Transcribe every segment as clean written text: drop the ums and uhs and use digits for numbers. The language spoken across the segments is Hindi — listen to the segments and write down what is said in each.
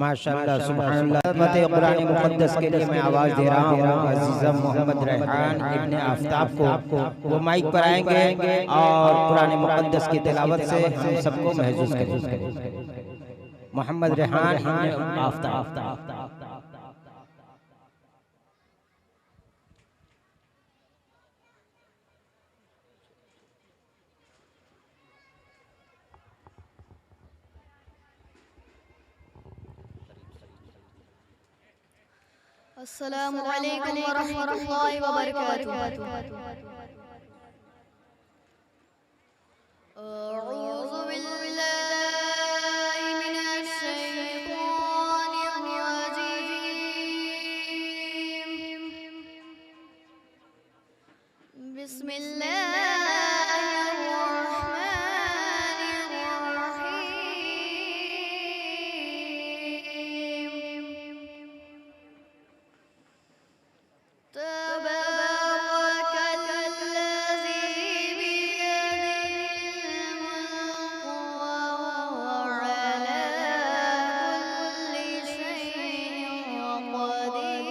माशाअल्लाह सुभानअल्लाह। फतेह कुरान मुक़द्दस के लिए मैं आवाज़ दे रहा हूँ अज़ीज़म मोहम्मद रेहान इब्ने आफ्ताब को। वो माइक पर आएंगे और कुरान मुक़द्दस की तिलावत से हम सबको महसूस करेंगे। मोहम्मद रेहान इब्ने आफ्ताब। अस्सलामु अलैकुम वरहमतुल्लाहि वबरकातुहू। अऊज़ु बिल्लाहि मिनश शैतानिर रजीम। बिस्मिल्लाहिर रहमानिर रहीम। तबारकल्लज़ी बियदिहिल मुल्क वहुव अला कुल्लि शैइन क़दीर।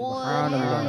सुभान अल्लाह।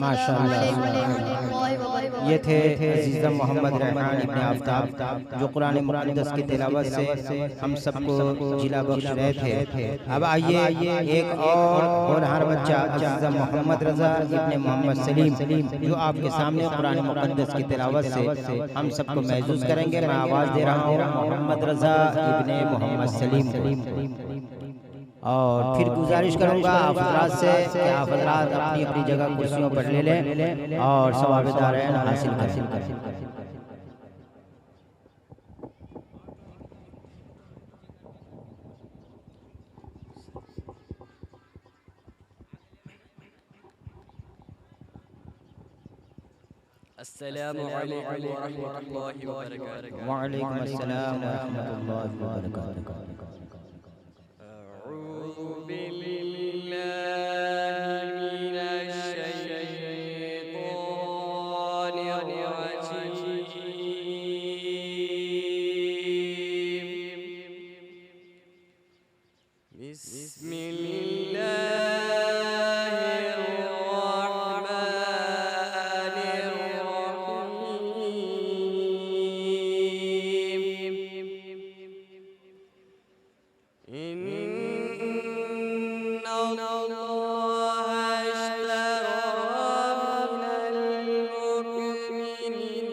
माशाअल्लाह। ये थे अजीज़ा मोहम्मद रेहान इब्ने आफ्ताब जो कुरान मुक़द्दस की तिलावत से हम सबको जिला बख्श रहे थे। अब आइए एक और होनहार बच्चा अजीज़ा मोहम्मद रज़ा इब्ने मोहम्मद सलीम जो आपके सामने कुरान मुक़द्दस की तिलावत से हम सबको महसूस करेंगे। मैं आवाज़ दे रहा हूँ मोहम्मद रज़ा इब्ने मोहम्मद सलीम। और फिर गुजारिश करूंगा आप हज़रात से कि आप हज़रात अपनी अपनी जगह कुर्सियों पर ले लें और सवाब दारैन हासिल करें। अस्सलामु अलैकुम वरहमतुल्लाहि वबरकातुहू। वालेकुम अस्सलाम वरहमतुल्लाहि वबरकातुहू। अऊज़ु बिल्लाहि मिनश शैतानिर रजीम। बिस्मिल्लाहिर रहमानिर रहीम। इन्ना अल्लाह अश्तरा मिनल मुमिनीना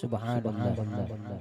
सुभान अल्लाह।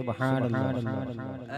सुभान अल्लाह।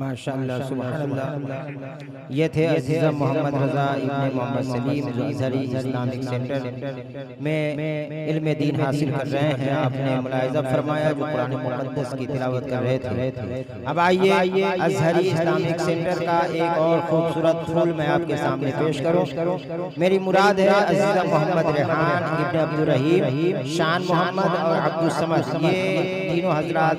माशाअल्लाह सुभान अल्लाह। ये थे अज़ीज़ मोहम्मद रज़ा इब्ने मोहम्मद सलीम जो अज़हरी इस्लामिक सेंटर में इल्म दीन हासिल कर रहे हैं। आपने मुलाहिज़ा फरमाया जो कुरान मुक़द्दस की तिलावत कर रहे थे। अब आइए अज़हरी इस्लामिक सेंटर का एक और खूबसूरत फूल मैं आपके सामने पेश करूं। मेरी मुराद है अज़ीज़ मोहम्मद रेहान इब्ने अब्दुल रहीम, शान मोहम्मद और अब्दुल समद, ये तीनों हज़रात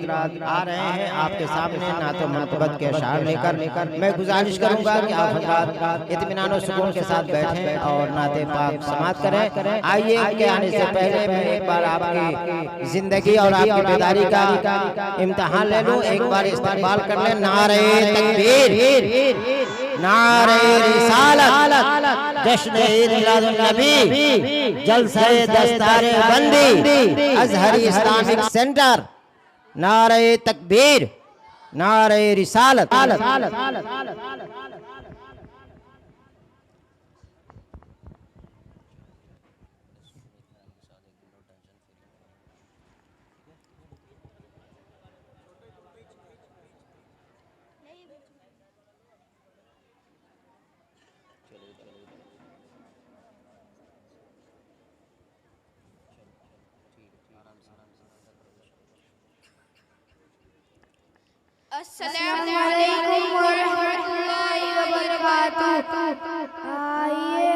आ रहे हैं आपके सामने नात मनक़बत के अशार लेकर। मैं गुजारिश करूंगा कि आप हज़रात इत्मीनान और सुकून के साथ बैठें और नाते पाक समात करें। आइए इनके आने से पहले मैं एक बार आपकी जिंदगी और आपकी बेदारी का इम्तिहान ले लूं। एक बार इस्तेमाल कर लें। नारे तकबीर, नारे रिसालत, जश्न ईद मिलादुन नबी, जलसे दस्तारे बंदी, अज़हरी इस्लामिक सेंटर। नारे तकबीर, नारे रिसालत। अस्सलामुअलैकुम वरहमतुल्लाहि वबरकातुहू। आइए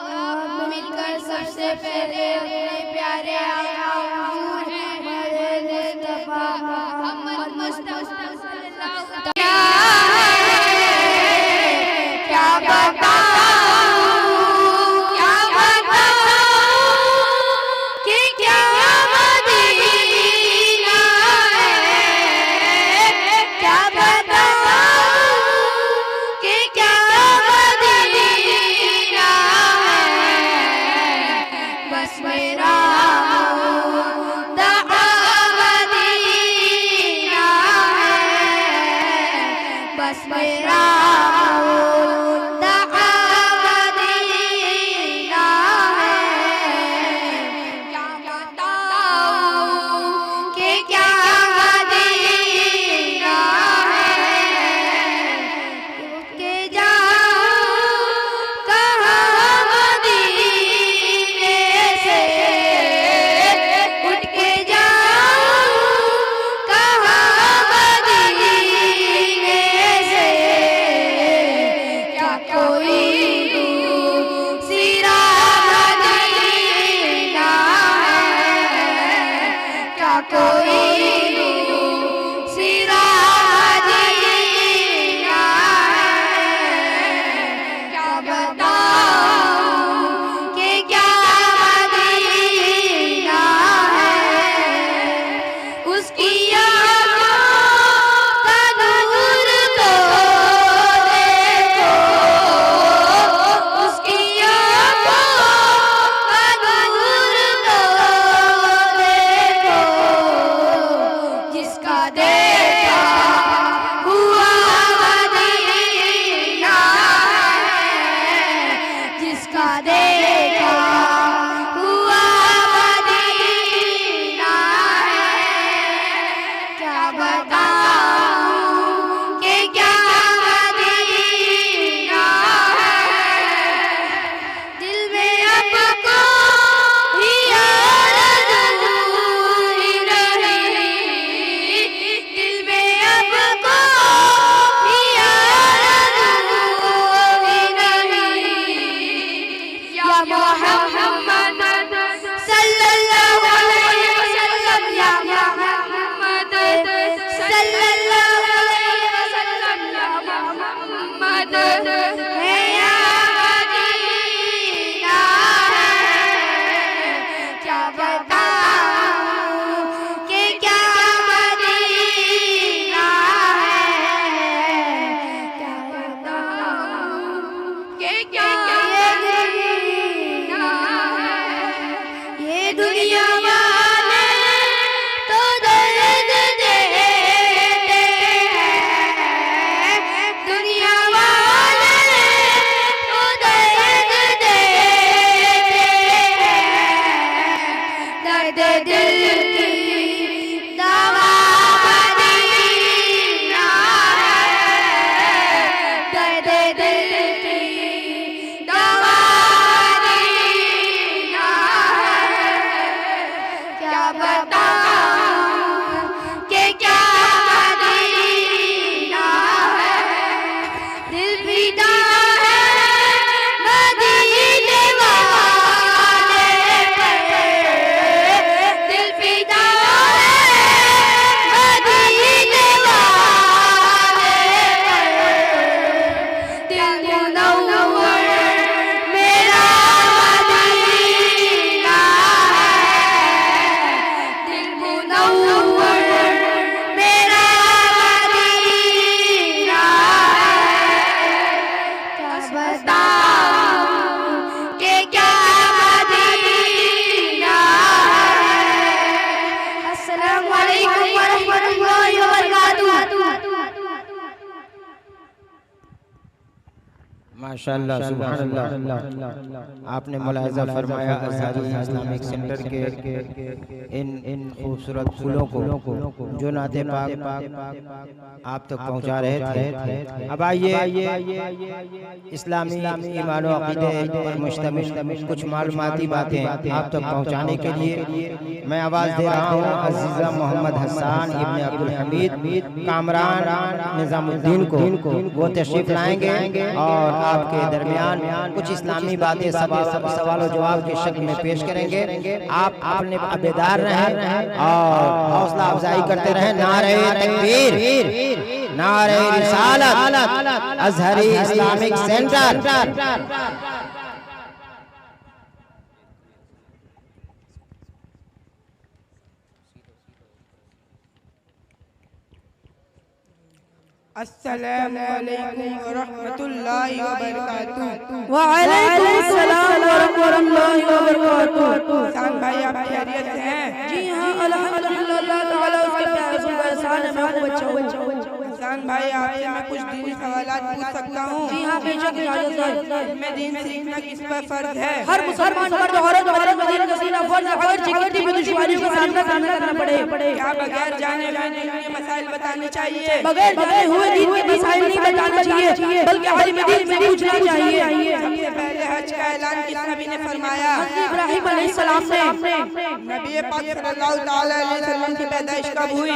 हम मिलकर सबसे पहले अपने प्यारे आका हुजूर हमारे मुस्तफा मोहम्मद मुस्तफा सल्लल्लाहु अलैहि वसल्लम क्या बताऊं कि क्या मदीना है, क्या बताऊं कि क्या मदीना है। बस मेरा दआ मदीना है, बस मेरा दआ मदीना है। क्या बताऊं कि क्या मदीना है, के जाऊं कहाँ मदीने से, उठ के जाऊं कहाँ मदीने से। क्या कोई दूसरा मदीना है, क्या कोई दूसरा मदीना है। क्या बताऊं कि क्या मदीना है। उसकी आँखों का नूर तो देखो, उसकी आँखों का नूर तो देखो। माशाअल्लाह सुभान अल्लाह। आपने मुलाहिज़ा फरमाया अज़हरी इस्लामिक सेंटर के इन खूबसूरत फूलों को जो नाते पाक आप तक पहुंचा रहे थे। अब आइए इस्लामी ईमान और अक़ीदे पर मुश्तमिल कुछ मालूमाती बातें आप तक पहुंचाने के लिए मैं आवाज़ दे रहा हूँ अज़ीज़ा मोहम्मद हसन इब्न अब्दुल हमीद कामरान निज़ामुद्दीन को। वो तशरीफ़ लाएंगे और आपके दरमियान कुछ इस्लामी बातें सवाल और जवाब की शक्ल में पेश करेंगे। आप अपने बेदार रहें और हौसला अफजाई करते रहें। नारे तकबीर, नारे रिसालत, अज़हरी इस्लामिक सेंटर। अस्सलामु अलैकुम व रहमतुल्लाहि व बरकातुहू। वालेकुम अस्सलाम व रहमतुल्लाहि व बरकातुहू। हसन भाई आप खैरियत से हैं? जी हाँ अल्हम्दुलिल्लाह ताला उसके प्यारे से एहसान है। मैं बच्चा हसन भाई आपसे मैं कुछ दीनी सवालात पूछ सकता हूँ? जी हाँ बेशक इजाजत है। मैं दीन सीखना किस पर फर्ज है? हर मुसलमान मर्द औरत भारत मदीना का सीना फर्ज है। अगर जिंदगी में दुश्मनियों का सामना करना पड़े क्या बगैर जाने हुए दीन के मसाइल बताने चाहिए? बगैर जाने हुए दीन के मसाइल नहीं बताना चाहिए बल्कि आलिम दीन से पूछना चाहिए। सबसे पहले हज का ऐलान किस नबी ने फरमाया? इब्राहिम अलैहिस्सलाम ने। नबी पाक सल्लल्लाहु ताला अलैहि वसल्लम की पैदाइश कब हुई?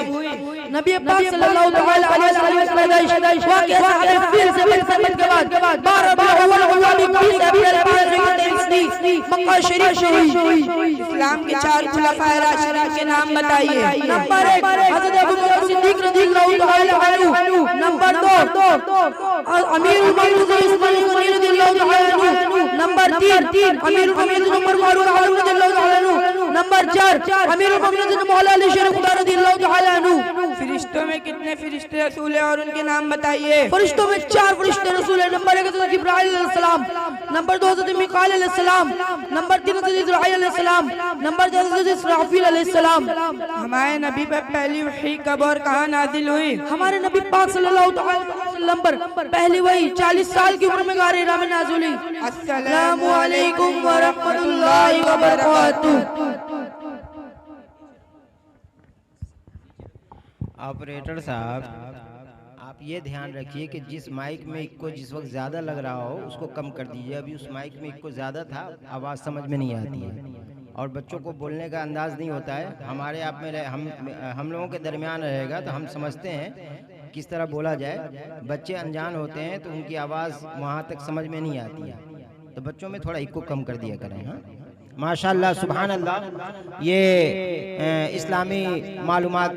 नबी पाक सल्लल्लाहु ताला अलैहि वसल्लम की पैदाइश वाक़या साहब फिर से बरसत के बाद 12 अव्वल अव्वल 20 अप्रैल 523 मक्का शरीफ हुई। इस्लाम के 4 खुलाफाए राशिदीन के नाम बताइए। नंबर 1 हज़रत अबू बकर सिद्दीक़ रज़ियल्लाहु ताला अन्हु। नंबर 2 अमीरुल मुमिनीन उस्मान गनी रज़ियल्लाहु ताला अन्हु। नंबर 3 अमीरुल मुमिनीन उमर फारूक रज़ियल्लाहु ताला अन्हु। नंबर 4 अमीरुल मुमिनीन मौला अली शेर खुदा रज़ियल्लाहु ताला अन्हु। फरिश्तों में कितने फरिश्ते रसूल हैं और उनके नाम बताइए। फरिश्तों में 4 फरिश्ते रसूल हैं। नंबर 1 हज़रत जिब्राइल अलैहिस्सलाम, नंबर 2 हज़रत मिकाईल अलैहिस्सलाम, नंबर 3 हज़रत इस्राईल अलैहिस्सलाम, नंबर 4 हज़रत इसराफील अलैहिस्सलाम। हमारे नबी पर पहली वही कब और कहाँ नाजिल हुई? हमारे नबी पाक सल्लल्लाहु अलैहि वसल्लम पर पहली वही 40 साल की उम्र में गारे हिरा में नाज़िल हुई। अस्सलामु अलैकुम व रहमतुल्लाहि व बरकातुहू। ऑपरेटर साहब आप ये ध्यान रखिए कि जिस माइक में इको जिस वक्त ज़्यादा लग रहा हो उसको कम कर दीजिए। अभी उस माइक में इको ज़्यादा था, आवाज़ समझ में नहीं आती है और बच्चों को बोलने का अंदाज़ नहीं होता है। हमारे आप में हम लोगों के दरमियान रहेगा तो हम समझते हैं किस तरह बोला जाए। बच्चे अनजान होते हैं तो उनकी आवाज़ वहाँ तक समझ में नहीं आती है, तो बच्चों में थोड़ा इको कम कर दिया करें। हाँ माशाअल्लाह सुभान अल्लाह। ये इस्लामी मालूमात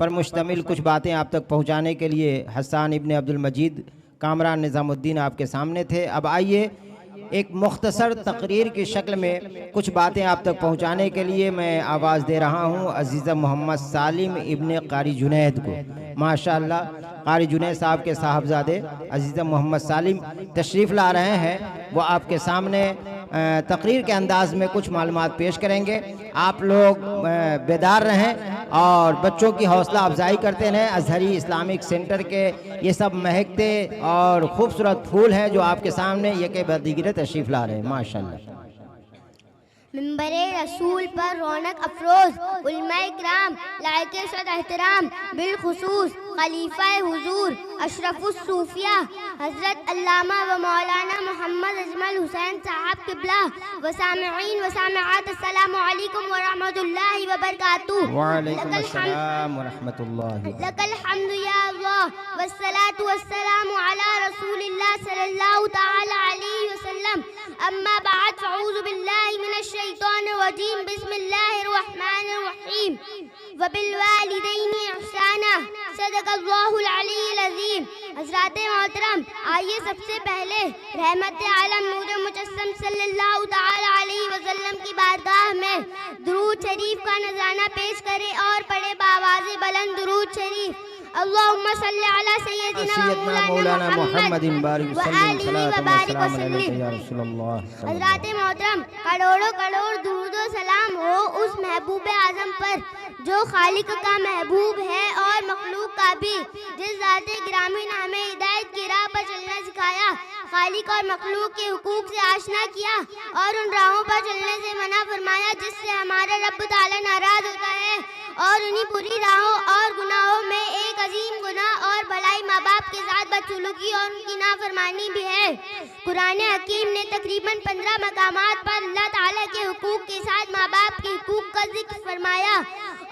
पर मुश्तमिल कुछ बातें आप तक पहुंचाने के लिए हसन इब्न अब्दुल मजीद कामरान निज़ामुद्दीन आपके सामने थे। अब आइए एक मुख्तसर तकरीर की शक्ल में कुछ बातें आप तक पहुंचाने के लिए मैं आवाज़ दे रहा हूं अज़ीज़ा मोहम्मद सालिम इब्न कारी जुनैद को। माशाअल्लाह कारी जुनैद साहब के साहबजादे अज़ीज़ा मोहम्मद सालिम तशरीफ़ ला रहे हैं। वो आपके सामने तकरीर के अंदाज में कुछ मालूमात पेश करेंगे। आप लोग बेदार रहें और बच्चों की हौसला अफजाई करते रहें। अज़हरी इस्लामिक सेंटर के ये सब महकते और ख़ूबसूरत फूल हैं जो आपके सामने ये के बदीगरे तशरीफ़ ला रहे हैं। माशाअल्लाह मिंबरे रसूल पर रौनक अफरोज उलमाए किराम लायके सद एहतराम बिलखुसूस खलीफा हुजूर अशरफुस सूफिया हज़रत अल्लामा व मौलाना मोहम्मद अजमल हुसैन साहब किबला व सामिईन व सामिआत अस्सलामु अलैकुम व रहमतुल्लाहि व बरकातुहू। व अलैकुम अस्सलाम व रहमतुल्लाहि लकल हम्दु या अल्लाह वस्सलातु वस्सलामु अला रसूलिल्लाह सल्लल्लाहु तआला अलैहि वसल्लम। अम्मा बाद फअऊज़ु बिल्लाहि मिनश शैतानिर रजीम बिस्मिल्लाहिर रहमानिर रहीम व बिल वालिदैनि इहसाना सदक़ल्लाहुल अलीयुल अज़ीम। हज़रात मोहतरम, आइए सबसे पहले रहमत आलम नूर मुजस्सम सल्लल्लाहु तआला अलैहि वसल्लम की बारगाह में दुरूद शरीफ का नज़राना पेश करें और पढ़े बावाज़े बुलंद दुरूद दुरूद शरीफ। अल्लाहुम्मा सल्ली अला सय्यदिना मौलाना मुहम्मदिन बारिक व आलिहि व बारिक व सल्लिम। या रसूलल्लाह। हज़रात मोहतरम, करोड़ों करोड़ दुरूद व सलाम हो उस महबूब आज़म पर जो खालिक का महबूब है और मखलूक का भी, जिस ज़ात गिरामी ने हमें हिदायत की राह पर चलना सिखाया, खालिक और मखलूक के हुकूक से आशना किया और उन राहों पर चलने से मना फरमाया जिससे हमारा रब ताला नाराज होता है। और उन्हीं बुरी राहों और गुनाहों में एक अजीम गुनाह और भलाई माँ बाप के साथ बदसलूकी और उनकी नाफरमानी भी है। कुरान हकीम ने तकरीबन 15 मकामात पर अल्लाह ताला के हुकूक के साथ माँ बाप के हुकूक का जिक्र फरमाया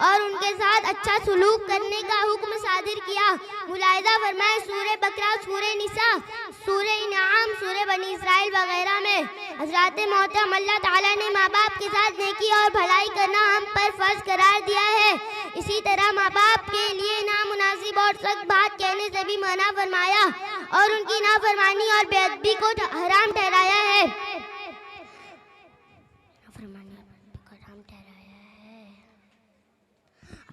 और उनके साथ अच्छा सलूक करने का हुक्म सादिर किया। मुलाहिजा फरमाए सूरे बकरा, सूरे निसा, सूरे इनाम, सूरे बनी इसराइल वगैरह में। हज़रात मोहतरम, अल्लाह ताला ने माँ बाप के साथ नेकी और भलाई करना हम पर फर्ज करार दिया है। इसी तरह माँ बाप के लिए नामुनासिब और सख्त बात कहने से भी मना फरमाया और उनकी नाफरमानी और बेअदबी को हराम ठहराया है।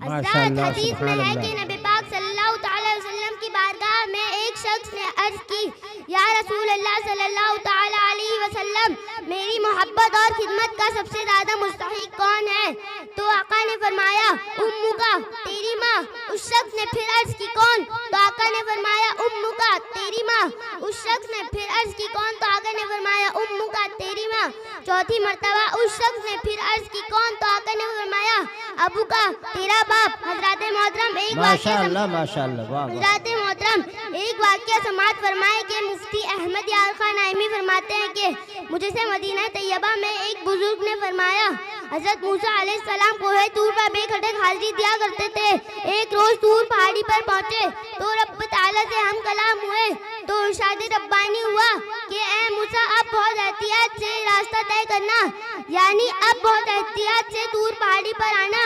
हदीस में है कि नबी पाक सल्लल्लाहु अलैहि वसल्लम की बारगाह में एक शख्स ने अर्ज की, या रसूल अल्लाह सल्लल्लाहु अलैहि वसल्लम, मेरी मोहब्बत और खिदमत का सबसे ज्यादा मुस्तहिक कौन है? तो आका ने फरमाया, उम्मुका, तेरी माँ। उस शख्स ने फिर अर्ज की, कौन? तो आका ने फरमाया, उम्मुका, तेरी माँ। उस शख्स ने फिर अर्ज की, कौन? तो आका ने फरमाया, उम्मुका, तेरी माँ। चौथी मर्तबा उस शख्स ने फिर अर्ज की, कौन? तो आका ने फरमाया, अबू का, तेरा बाप। हज़रात मोहतरम, एक माशाअल्लाह माशाअल्लाह, वाह। हज़रात मोहतरम, एक वाक़या समाअत फरमाए कि मुफ्ती अहमद यार खान नाइमी फरमाते हैं कि मुझे से मदीना तैयबा में एक बुजुर्ग ने फरमाया, हज़रत मूसा अलैहिस्सलाम कोहे तूर पर बेखटक हाजिरी दिया करते थे। एक रोज तूर पहाड़ी पर पहुँचे तो रब ताला से हम कलाम हुए तो इरशाद रब्बानी हुआ कि ए मूसा, अब बहुत एहतियात से रास्ता तय करना, यानी अब बहुत एहतियात से तूर पहाड़ी पर आना,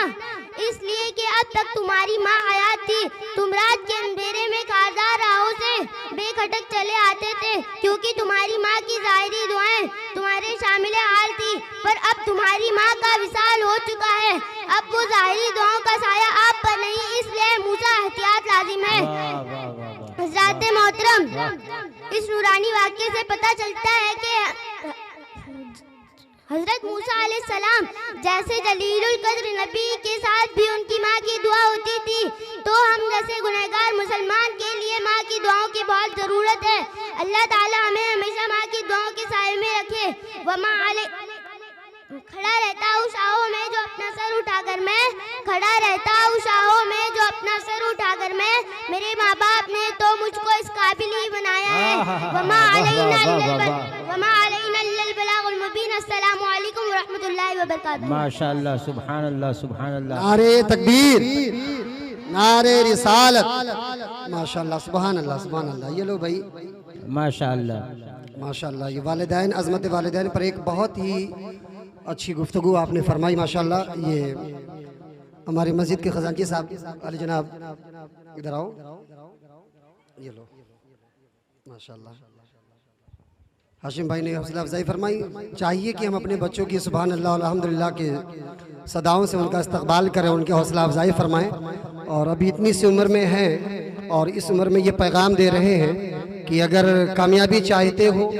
इसलिए कि अब तक तुम्हारी माँ हयात थी। तुम रात के अंधेरे में खारदार राहों से बेखटक चले आते थे क्योंकि तुम्हारी माँ की ज़ाहिरी दुआएं तुम्हारे शामिल हाल थी, पर अब तुम्हारी माँ का विसाल हो चुका है। अब वो ज़ाहिरी दुआओं का साया आप पर नहीं, इसलिए मूसा एहतियात लाजिम है। हज़रात मोहतरम, इस नूरानी वाक़ये से पता चलता है कि हज़रत मूसा अलैहिस्सलाम जैसे जलीलुल कद्र नबी के साथ भी उनकी माँ की दुआ होती थी, तो हम जैसे गुनहगार मुसलमान के लिए माँ की दुआओं की बहुत ज़रूरत है। अल्लाह ताला हमें हमेशा माँ की दुआओं के साए में रखे। वमा अले खड़ा रहता हूँ शाहों में जो अपना सर उठाकर मैं, खड़ा रहता हूँ शाहों में जो अपना सर उठाकर मैं, मेरे माँ बाप ने तो मुझको इस काबिल ही बनाया है। वमा अलैना इल्लल बलागुल मुबीन। अस्सलामु अलैकुम व रहमतुल्लाहि व बरकातुहू। माशाअल्लाह, सुभानअल्लाह सुभानअल्लाह। नारे तकबीर, नारे रिसालत, माशाअल्लाह सुभानअल्लाह सुभानअल्लाह। ये लो भाई, माशाअल्लाह माशाअल्लाह। ये वालिदैन, अज़मत वालिदैन पर एक बहुत ही अच्छी गुफ्तगू आपने फरमाई माशाअल्लाह। ये हमारे मस्जिद के खजांची साहब अली जनाब, इधर आओ, ये लो माशाअल्लाह। हाशिम भाई ने हौसला अफजाई फरमाई। चाहिए कि हम अपने बच्चों की सुभान अल्लाह और अल्हम्दुलिल्लाह के सदाओं से उनका इस्तकबाल करें, उनके हौसला अफजाई फरमाएं। और अभी इतनी सी उम्र में हैं और इस उम्र में ये पैगाम दे रहे हैं कि अगर कामयाबी चाहते हो,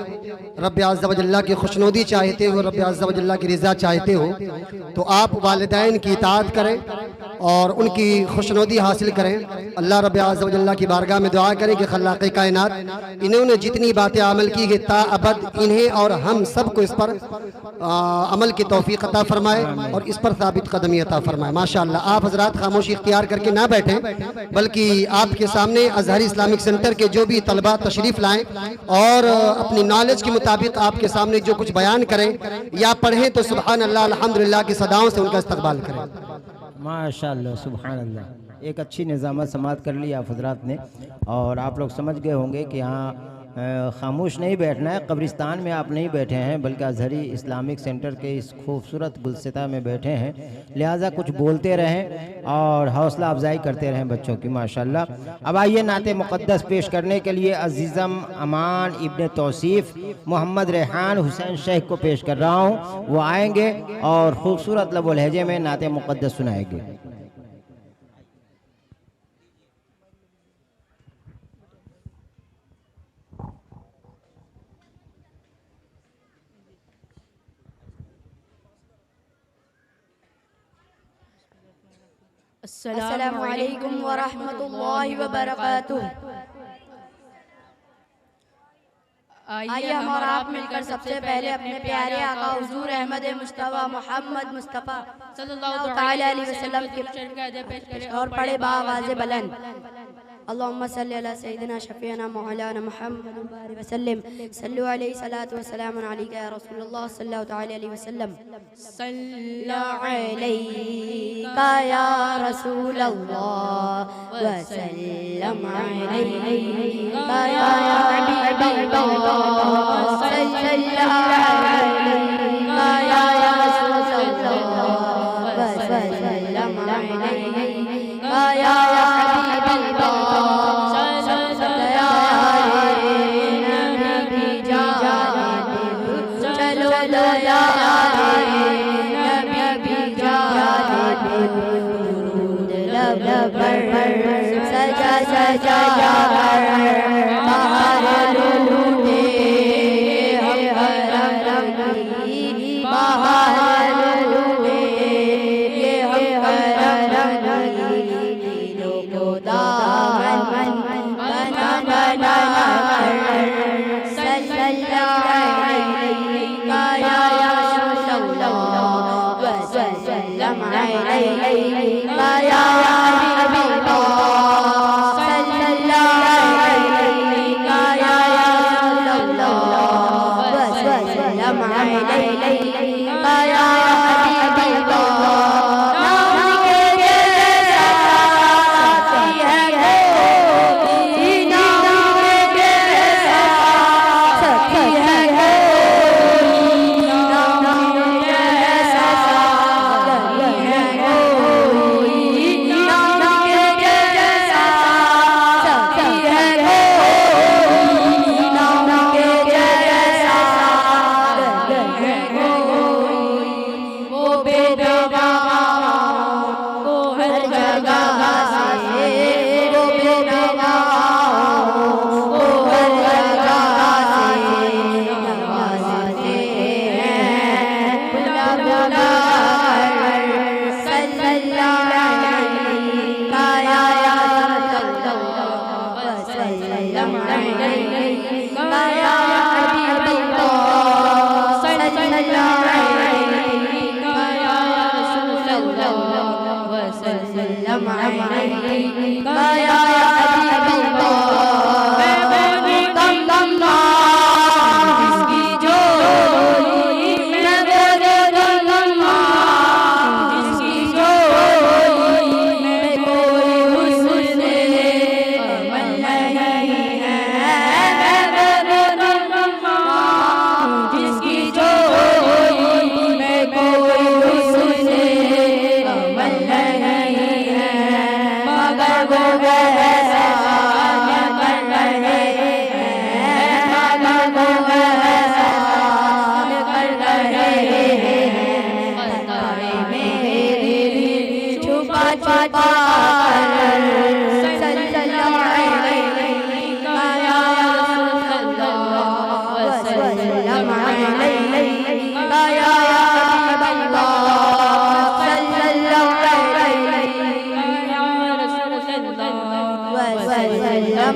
रब अज़्ज़ा व जल्ला की खुशनुदी चाहते हो, रब अज़्ज़ा व जल्ला की रिज़ा चाहते हो, तो आप वालिदैन की इताअत करें और उनकी खुशनुदी हासिल करें। अल्लाह रब अज़्ज़ा व जल्ला की बारगाह में दुआ करें कि खल्लाक़े कायनात इन्होंने जितनी बातें अमल की है ता अबद इन्हें और हम सब को इस पर अमल की तौफीक अता फरमाए और इस पर साबित कदमी अता फरमाए। माशाअल्लाह, आप हजरात खामोशी इख्तियार करके ना बैठें, बल्कि आपके सामने अज़हरी इस्लामिक सेंटर के जो भी तलबा तशरीफ़ लाएं और अपनी नॉलेज के मुताबिक आपके सामने जो कुछ बयान करें या पढ़ें तो सुभान अल्लाह अल्हम्दुलिल्लाह की सदाओं से उनका इस्तकबाल करें। माशाअल्लाह सुभानअल्लाह। एक अच्छी निज़ामत समात कर ली आप हजरात ने और आप लोग समझ गए होंगे कि यहाँ खामोश नहीं बैठना है। कब्रिस्तान में आप नहीं बैठे हैं बल्कि अज़हरी इस्लामिक सेंटर के इस खूबसूरत गुलसिता में बैठे हैं, लिहाजा कुछ बोलते रहें और हौसला अफजाई करते रहें बच्चों की। माशाअल्लाह। अब आइए नाते मुक़द्दस पेश करने के लिए अज़ीज़म अमान इब्ने तौसीफ़ मोहम्मद रेहान हुसैन शेख को पेश कर रहा हूँ। वो आएंगे और ख़ूबसूरत लबो लहजे में नाते मुक़द्दस सुनाएंगे। अस्सलामु अलैकुम व रहमतुल्लाहि व बरकातुहू। आइए हम और आप मिलकर सबसे पहले अपने प्यारे आका हुजूर अहमद मुस्तफ़ा मोहम्मद मुस्तफ़ा सल्लल्लाहु अलैहि वसल्लम के और पढ़े बावाज़े बुलंद अल्लाहुम्मा सल्ली अला सय्यिदिना शफ़ीअना मौलाना मुहम्मद वसल्लम सल्लु अलैहि सलातु वस्सलाम अलैका या रसूलल्लाह सल्लल्लाहु अलैहि वसल्लम सल्ला अलैका या रसूलल्लाह वसल्लम अलैका या हबीबल्लाह सल्ला अलैका या रसूलल्लाह वसल्लम अलैका या सजा सजा बाहर लूटे बाहर लूटे ये दिलों को दामन बना बना सल्लल्लाहु अलैका या रसूलल्लाह वसल्लम अलैका या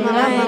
हमारे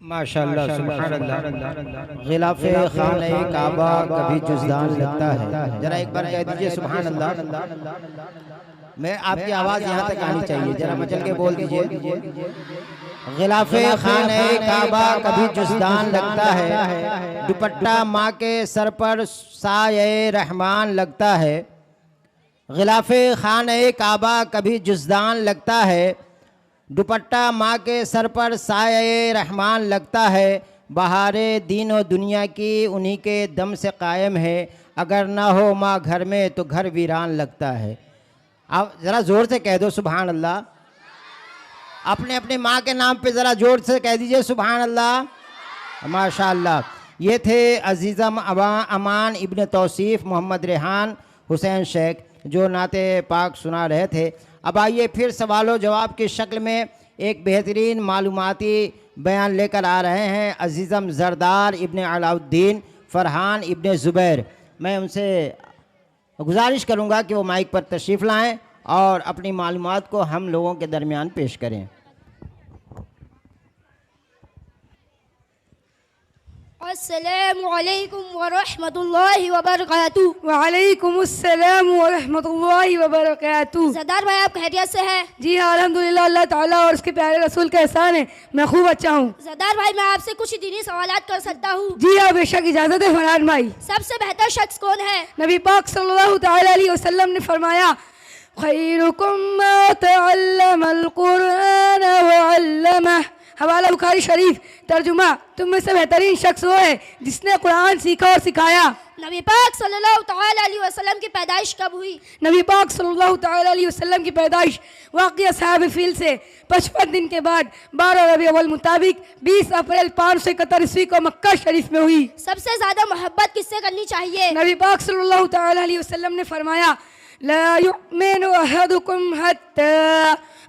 माशाअल्लाह सुभानअल्लाह। गिलाफ़े खाने काबा कभी जुज़दान लगता है। जरा एक बार कह दीजिए सुभानअल्लाह। मैं आपकी आवाज़ यहाँ तक आनी चाहिए, जरा मचल के बोल दीजिए। गिलाफ़े खाने काबा कभी जुज़दान लगता है, दुपट्टा माँ के सर पर साये रहमान लगता है। गिलाफ़े खाने काबा कभी जुज़दान लगता है, दुपट्टा माँ के सर पर साये रहमान लगता है। बहारे दीन और दुनिया की उन्हीं के दम से कायम है, अगर ना हो माँ घर में तो घर वीरान लगता है। आप ज़रा ज़ोर से कह दो सुभान अल्लाह। अपने अपने माँ के नाम पे ज़रा ज़ोर से कह दीजिए सुभान अल्लाह। माशाअल्लाह। ये थे अजीज़म अमान इब्न तौसीफ़ मोहम्मद रेहान हुसैन शेख जो नाते पाक सुना रहे थे। अब आइए फिर सवालों जवाब की शक्ल में एक बेहतरीन मालूमाती बयान लेकर आ रहे हैं अजीज़म ज़रदार इब्न अलाउद्दीन फ़रहान इब्न ज़ुबैर। मैं उनसे गुजारिश करूंगा कि वो माइक पर तशरीफ़ लाएं और अपनी मालूमात को हम लोगों के दरमियान पेश करें। अस्सलामु अलैकुम व रहमतुल्लाहि व बरकातुहू। वालेकुम अस्सलाम व रहमतुल्लाहि व बरकातुहू। सरदार भाई आप खैरियत से हैं? जी हाँ अल्हम्दुलिल्लाह, अल्लाह ताला और उसके प्यारे रसूल का एहसान है, मैं खूब अच्छा हूँ। सरदार भाई मैं आपसे कुछ दीनी सवालात कर सकता हूँ? जी हाँ बेशक, इजाज़त है फरहान भाई। सबसे बेहतर शख्स कौन है? नबी पाक सल्लल्लाहु तआला अलैहि वसल्लम ने फरमाया, खैरुकुम मान तअल्लमल कुरआन व अल्लमह। हवाला बुखारी शरीफ। तर्जुमा, तुम में से बेहतरीन शख्स वो है जिसने कुरान सीखा और सिखाया। नबी पाक सल्लल्लाहु तआला अलैहि वसल्लम की पैदाइश कब हुई? नबी पाक सल्लल्लाहु तआला अलैहि वसल्लम की पैदाइश वाक़िया साहब फील से 55 दिन के बाद 12 रबी अव्वल मुताबिक 20 अप्रैल 571 ईस्वी को मक्का शरीफ में हुई। सबसे ज्यादा मोहब्बत किससे करनी चाहिए? नबी पाक सल्लल्लाहु तआला अलैहि वसल्लम ने फरमाया, ला युमिनु अहदुकुम हत्ता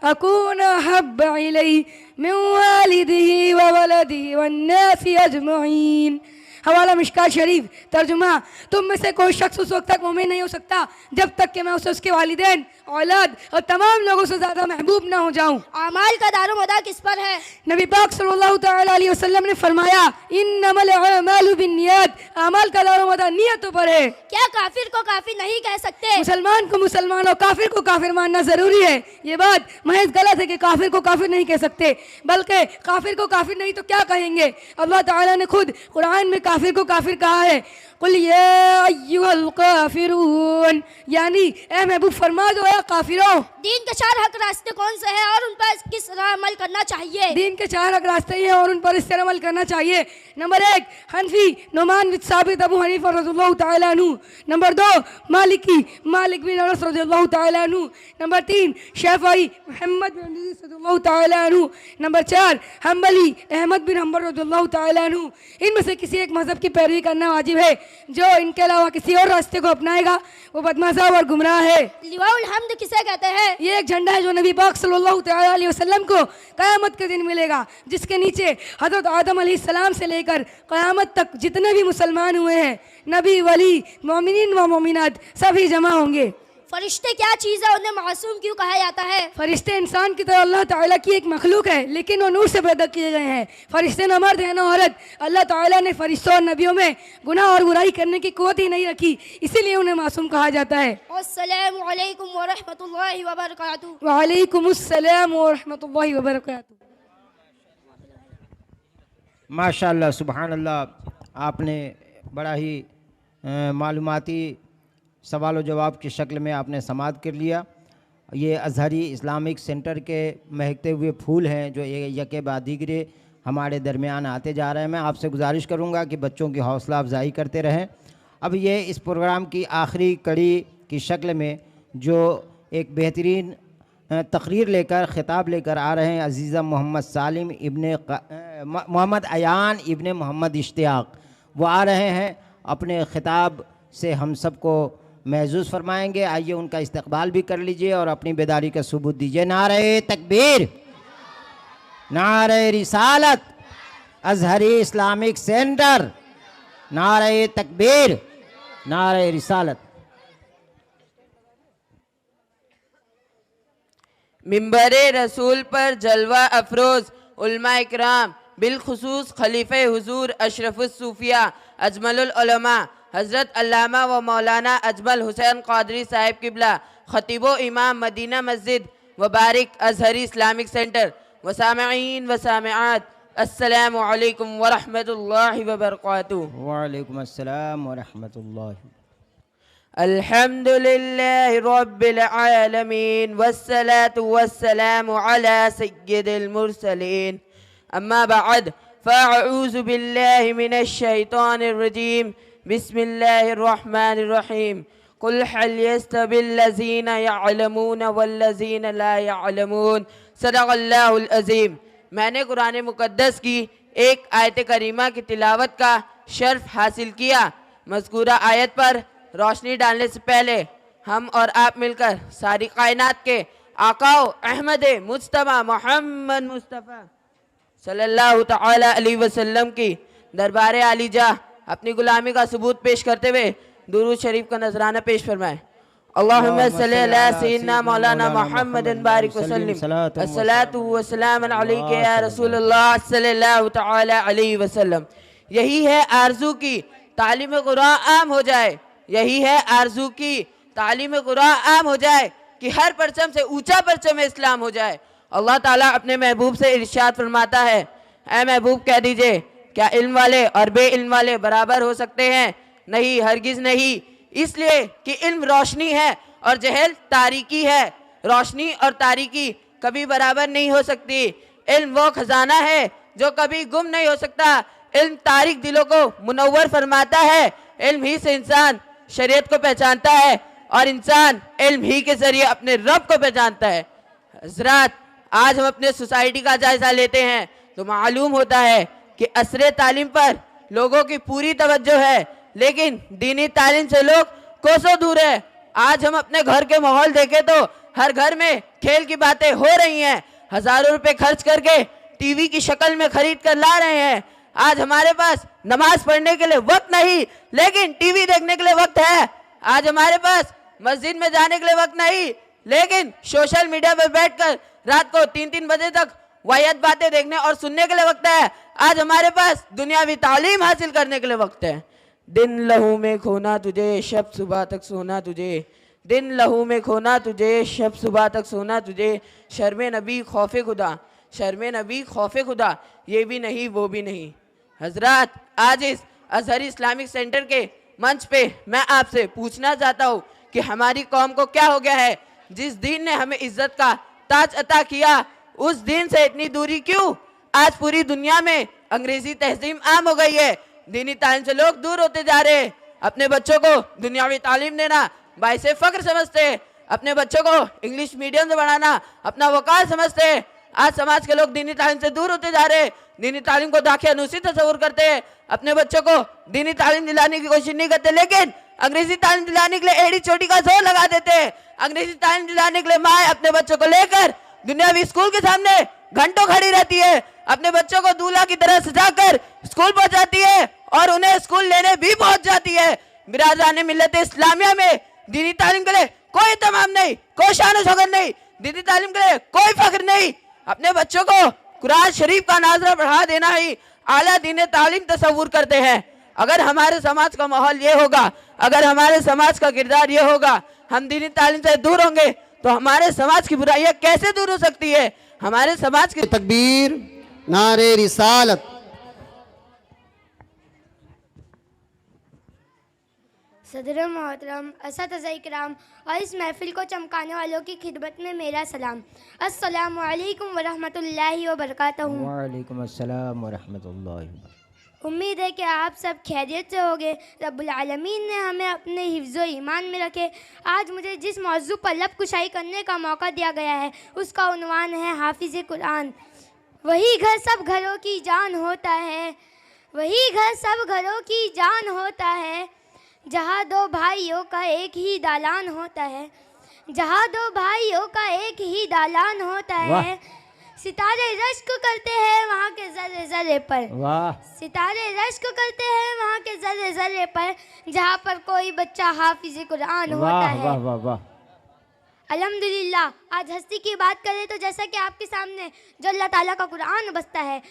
अकूना अहब्बा इलैहि मिन वालिदिही व वलदिही वन्नासी अजमईन। हवाला मिशकात शरीफ। तर्जुमा, तुम में से कोई शख्स उस वक्त तक मोमिन नहीं हो सकता जब तक कि मैं उसे उसके वालिदैन, औलाद और तमाम लोगों से ज़्यादा महबूब ना हो जाऊं। अमाल का दारोमदार किस पर है? नबी पाक सल्लल्लाहु तआला अलैहि वसल्लम ने फरमाया, इन्नमल अमालु बिन्नियात। अमाल का दारोमदार नियतों पर है। क्या काफिर को काफिर नहीं कह सकते? मुसलमान को मुसलमान और काफिर को काफिर मानना जरूरी है। ये बात महज गलत है कि काफिर को काफिर नहीं कह सकते, बल्कि काफिर को काफिर नहीं तो क्या कहेंगे। अल्लाह ताला ने खुद कुरान में काफिर को काफिर कहा है, कुल या अय्युहल काफिरून, यानी ए महबूब फरमा दो या काफिरों। दीन के 4 हक रास्ते कौन से हैं और उन पर किस तरह अमल करना चाहिए? दीन के 4 हक रास्ते हैं और उन पर इस तरह अमल करना चाहिए। नंबर 1 हनफी नुमान बिन साबित अबू हनीफा रज़ियल्लाहु तआला अन्हु। नंबर 2 मालिकी मालिक बिन अनस रज़ियल्लाहु तआला अन्हु। नंबर 3 शाफई मोहम्मद बिन इदरीस रज़ियल्लाहु तआला अन्हु। नंबर 4 हम्बली अहमद बिन हम्बल रज़ियल्लाहु तआला अन्हु। इनमें से किसी एक मजहब की पैरवी करना वाजिब है। जो इनके अलावा किसी और रास्ते को अपनाएगा वो बदमज़हब और गुमराह है। लिवाउल हम्द किसे कहते हैं? ये एक झंडा है जो नबी पाक सल्लल्लाहु तआला अलैहि वसल्लम को क़यामत के दिन मिलेगा, जिसके नीचे हज़रत आदम अलैहिस्सलाम से लेकर क़यामत तक जितने भी मुसलमान हुए हैं, नबी, वली, मोमिनीन व मोमिनात, सभी जमा होंगे। फरिश्ते क्या चीज़ है, उन्हें मासूम क्यों कहा जाता है? फरिश्ते इंसान की तरह अल्लाह ताला की एक मखलूक है, लेकिन वो नूर से पैदा किए गए हैं। फरिश्ते न मर्द है न औरत। अल्लाह ताला ने फरिश्तों और नबियों में गुनाह और बुराई करने की कुव्वत ही नहीं रखी, इसीलिए उन्हें मासूम कहा जाता है। अस्सलामु अलैकुम व रहमतुल्लाहि व बरकातुहू। वालेकुम अस्सलाम व रहमतुल्लाहि व बरकातुहू। माशाअल्लाह सुभानअल्लाह, आपने बड़ा ही मालूमाती सवाल व जवाब की शक्ल में आपने समाअत कर लिया। ये अज़हरी इस्लामिक सेंटर के महकते हुए फूल हैं जो यके बाद दीगरे हमारे दरमियान आते जा रहे हैं। मैं आपसे गुजारिश करूंगा कि बच्चों की हौसला अफजाई करते रहें। अब ये इस प्रोग्राम की आखिरी कड़ी की शक्ल में जो एक बेहतरीन तकरीर लेकर ख़िताब लेकर आ रहे हैं अज़ीज़ा मोहम्मद सालिम इब्ने मोहम्मद अयान इब्ने मोहम्मद इश्तियाक़, वो आ रहे हैं अपने ख़िताब से हम सब को महजूज फरमाएंगे। आइए उनका इस्तकबाल भी कर लीजिए और अपनी बेदारी का सबूत दीजिए। नारे तकबीर, नारे रिसालत, अजहरी इस्लामिक सेंटर, नारे तकबीर, नारे रिसालत। मिंबरे रसूल पर जलवा अफरोज उलमा इकराम, बिलखुसूस खलीफे हुजूर अशरफुस सूफिया अजमलुल उलमा हज़रत अल्लामा व मौलाना अजमल हुसैन क़ादरी साहिब किबला, खतीबो इमाम मदीना मस्जिद मुबारक अजहरी इस्लामिक सेंटर, वसामईन व सामिआत, अस्सलामु अलैकुम व रहमतुल्लाहि व बरकातुहू। वालेकुम अस्सलाम व रहमतुल्लाह। अल्हम्दुलिल्लाहि रब्बिल आलमीन वस्सलातु वस्सलामु अला सय्यिदिल मुरसलीन, अम्मा बअद, फ़अऊज़ु बिल्लाहि मिनश शैतानिर रजीम, बिस्मिल्लाहिर रहमानिर रहीम, कुल हल यस्तविल्लज़ीना यअलमून वल्लज़ीना ला यअलमून, सदक़ल्लाहुल अज़ीम। मैंने कुरान मुक़द्दस की एक आयत करीमा की तिलावत का शर्फ हासिल किया। मज़कूरा आयत पर रोशनी डालने से पहले हम और आप मिलकर सारी कायनात के आकाओ अहमद मुज्तबा मोहम्मद मुस्तफ़ा सल्लल्लाहु तआला अलैहि वसल्लम की दरबार आलीजा अपनी गुलामी का सबूत पेश करते हुए दुरूद शरीफ का नजराना पेश फरमाएं। अल्लाहुम्मा सल्ली अला सय्यिदिना मौलाना मुहम्मदिन बारिक वसल्लिम, अस्सलातु वस्सलाम अलैका या रसूलल्लाह सल्लल्लाहु तआला अलैहि वसल्लम। यही है आरज़ू की तालीम कुरान आम हो जाए, यही है आरज़ू की तालीम कुरान आम हो जाए कि हर परचम से ऊंचा परचम इस्लाम हो जाए। अल्लाह ताला अपने महबूब से इरशाद फरमाता है, ऐ महबूब कह दीजिए क्या इल्म वाले और बे इल्म वाले बराबर हो सकते हैं? नहीं, हरगिज़ नहीं। इसलिए कि इल्म रोशनी है और जहल तारीकी है। रोशनी और तारीकी कभी बराबर नहीं हो सकती। इल्म वो खजाना है जो कभी गुम नहीं हो सकता। इल्म तारीक दिलों को मुनव्वर फरमाता है। इल्म ही से इंसान शरीयत को पहचानता है और इंसान इल्म ही के जरिए अपने रब को पहचानता है। हज़रात, आज हम अपने सोसाइटी का जायजा लेते हैं तो मालूम होता है कि असरे तालीम पर लोगों की पूरी तवज्जो है, लेकिन दीनी तालीम से लोग कोसों दूर है। आज हम अपने घर के माहौल देखें तो हर घर में खेल की बातें हो रही हैं। हजारों रुपए खर्च करके टीवी की शक्ल में खरीद कर ला रहे हैं। आज हमारे पास नमाज पढ़ने के लिए वक्त नहीं, लेकिन टीवी देखने के लिए वक्त है। आज हमारे पास मस्जिद में जाने के लिए वक्त नहीं, लेकिन सोशल मीडिया पर बैठकर रात को 3-3 बजे तक वाहियात बातें देखने और सुनने के लिए वक्त है। आज हमारे पास दुनियावी तालीम हासिल करने के लिए वक्त है। दिन लहू में खोना तुझे, शब सुबह तक सोना तुझे। दिन लहू में खोना तुझे, शब सुबह तक सोना तुझे। शर्मे नबी खौफे खुदा, शर्मे नबी खौफे खुदा, ये भी नहीं वो भी नहीं। हजरात, आज इस अजहरी इस्लामिक सेंटर के मंच पे मैं आपसे पूछना चाहता हूँ कि हमारी कौम को क्या हो गया है? जिस दीन ने हमें इज्जत का ताज अता किया, उस दीन से इतनी दूरी क्यों? आज पूरी दुनिया में अंग्रेजी तहजीम आम हो गई है। दीनी तालीम से लोग दूर होते जा रहे हैं। अपने बच्चों को दुनियावी तालीम देना बाइसे फ़ख्र समझते हैं। अपने बच्चों को इंग्लिश मीडियम से पढ़ाना अपना वकार समझते हैं। आज समाज के लोग दीनी तालीम से दूर होते जा रहे हैं। दीनी तालीम को दाखियानूसी तस्वुर करते हैं। अपने बच्चों को दीनी तालीम दिलाने की कोशिश नहीं करते, लेकिन अंग्रेजी तालीम दिलाने के लिए एड़ी चोटी का जोर लगा देते हैं। अंग्रेजी तालीम दिलाने के लिए माँ अपने बच्चों को लेकर दुनियावी स्कूल के सामने घंटों खड़ी रहती है। अपने बच्चों को दूल्हा की तरह सजाकर स्कूल पहुंचाती है और उन्हें स्कूल लेने भी पहुंच जाती है। बिरादरान मिल्लत इस्लामिया में दीनी तालीम के लिए कोई तमाम नहीं, कोई शान शौकत नहीं, दीनी तालीम के लिए कोई फख्र नहीं। अपने बच्चों को कुरान शरीफ का नाजरा बढ़ा देना ही आला दीन तालीम तस्वुर करते हैं। अगर हमारे समाज का माहौल ये होगा, अगर हमारे समाज का किरदार ये होगा, हम दीनी तालीम से दूर होंगे तो हमारे समाज की बुराइयां कैसे दूर हो सकती है? हमारे समाज की तकबीर, नारे रिसालत। सदर मोहतरम, असतिज़ा इकराम और इस महफिल को चमकाने वालों की खिदमत में मेरा सलाम। अस्सलामु अलैकुम व रहमतुल्लाहि व बरकातहू। वालेकुम अस्सलाम व रहमतुल्लाहि। उम्मीद है कि आप सब खैरियत से होंगे। रब्बुल आलमीन ने हमें अपने हिफ्ज़ो ईमान में रखे। आज मुझे जिस मौजू पर लब कुशाई करने का मौका दिया गया है उसका उन्वान है हाफिज़ कुरान। वही घर सब घरों की जान होता है, वही घर सब घरों की जान होता है। जहाँ दो भाइयों का एक ही दालान होता है, जहाँ दो भाइयों का एक ही दालान होता है, सितारे रश्क करते हैं वहाँ के जर्रे जर्रे पर, वाह, सितारे रश्क करते हैं वहाँ के जर्रे जर्रे पर, जहाँ पर कोई बच्चा हाफिज कुरान होता वाह है। वाह वाह वाह। अल्हम्दुलिल्लाह, आज हस्ती की बात करें तो जैसा कि आपके सामने जो अल्लाह ताला का कुरान बसता है,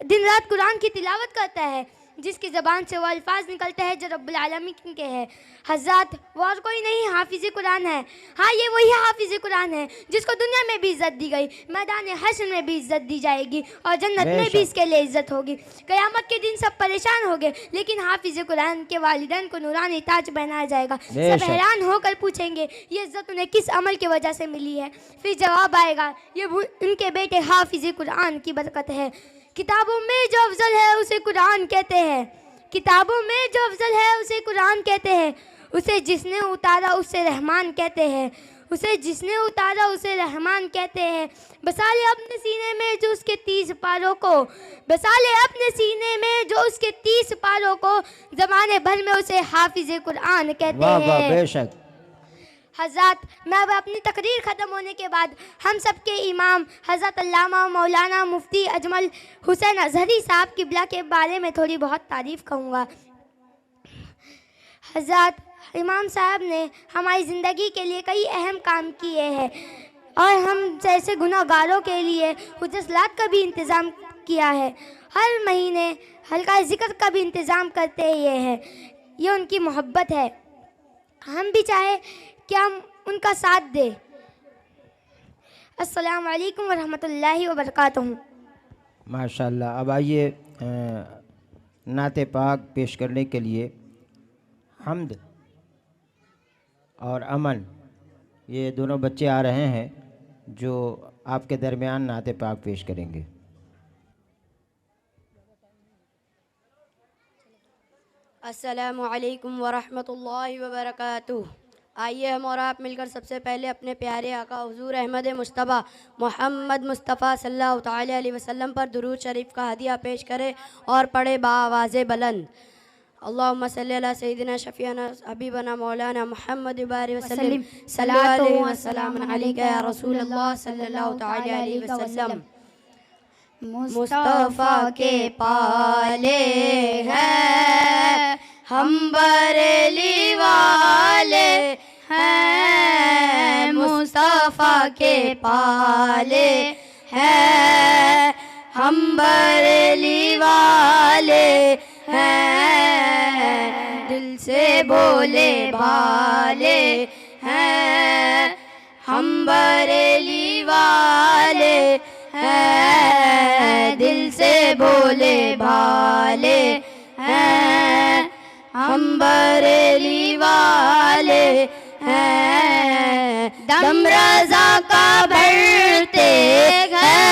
दिन रात कुरान की तिलावत करता है, जिसकी ज़बान से वो अल्फाज निकलते हैं जो रब्बुल आलमीन के हैं। हज़रत वो और कोई नहीं, हाफिज़ कुरान है। हाँ, ये वही हाफिज़ कुरान है जिसको दुनिया में भी इज़्ज़त दी गई, मैदान हश्र में भी इज़्ज़त दी जाएगी और जन्नत में भी इसके लिए इज़्ज़त होगी। क़यामत के दिन सब परेशान हो गए, लेकिन हाफिज़ कुरान के वालिदैन को नूरानी ताज पहनाया जाएगा। सब हैरान होकर पूछेंगे ये इज़्ज़त उन्हें किस अमल की वजह से मिली है। फिर जवाब आएगा ये उनके बेटे हाफिज़ कुरान की बरकत है। किताबों में जो अफजल है उसे कुरान कहते हैं, किताबों में जो अफजल है उसे कुरान कहते हैं। उसे जिसने उतारा उसे रहमान कहते हैं, उसे जिसने उतारा उसे रहमान कहते हैं। बसा ले अपने सीने में जो उसके 30 पारों को, बसा ले अपने सीने में जो उसके 30 पारों को, ज़माने भर में उसे हाफिज़ कुरान कहते हैं। वाह वाह, बेशक। हज़रत, मैं अब अपनी तकरीर ख़त्म होने के बाद हम सब के इमाम हज़रत अल्लामा मौलाना मुफ्ती अजमल हुसैन अज़हरी साहब किबला के बारे में थोड़ी बहुत तारीफ़ कहूँगा। हज़रत, इमाम साहब ने हमारी ज़िंदगी के लिए कई अहम काम किए हैं और हम जैसे गुनाहगारों के लिए हुज्जत का भी इंतज़ाम किया है। हर महीने हल्का ज़िक्र का भी इंतज़ाम करते ये हैं। ये उनकी मोहब्बत है, हम भी चाहे कि हम उनका साथ दें। अस्सलामु अलैकुम वरहमतुल्लाहि वबरकातुहू। माशाल्लाह। अब आइए नाते पाक पेश करने के लिए हम्द और अमन, ये दोनों बच्चे आ रहे हैं जो आपके दरमियान नाते पाक पेश करेंगे। अस्सलामु अलैकुम वरहमतुल्लाहि वबरकातुहू। आइए हम और आप मिलकर सबसे पहले अपने प्यारे आका हुजूर अहमद मुस्तफ़ा मोहम्मद मुस्तफ़ा सल्लल्लाहु ताला अलैहि वसल्लम पर दुरूद शरीफ का हदिया पेश करें और पढ़े बाआवाज़े बुलंद। अल्लाहुम्मा सल्ली अला सय्यिदिना शफ़ीअना हबीबना मौलाना मुहम्मद बारिक वसल्लम सल्लल्लाहु व सल्लम अलैका या रसूलल्लाह सल्लल्लाहु ताला अलैहि वसल्लम। मुस्तफ़ा के पाले हैं हम बरेली वाले हैं, मुस्तफ़ा के पाले हैं हम बरेली वाले हैं, दिल से बोले भाले हैं हम बरेली वाले हैं, दिल से बोले भाले हैं हम बरेली वाले हैं, दम रज़ा का भरते हैं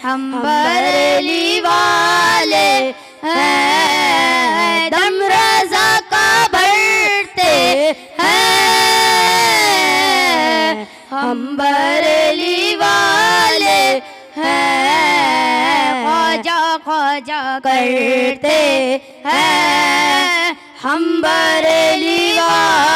हम बरेली वाले हैं, दम रज़ा का भरते हैं हम बरेली वाले हैं, ख्वाजा ख्वाजा करते हैं हम बरेली वाले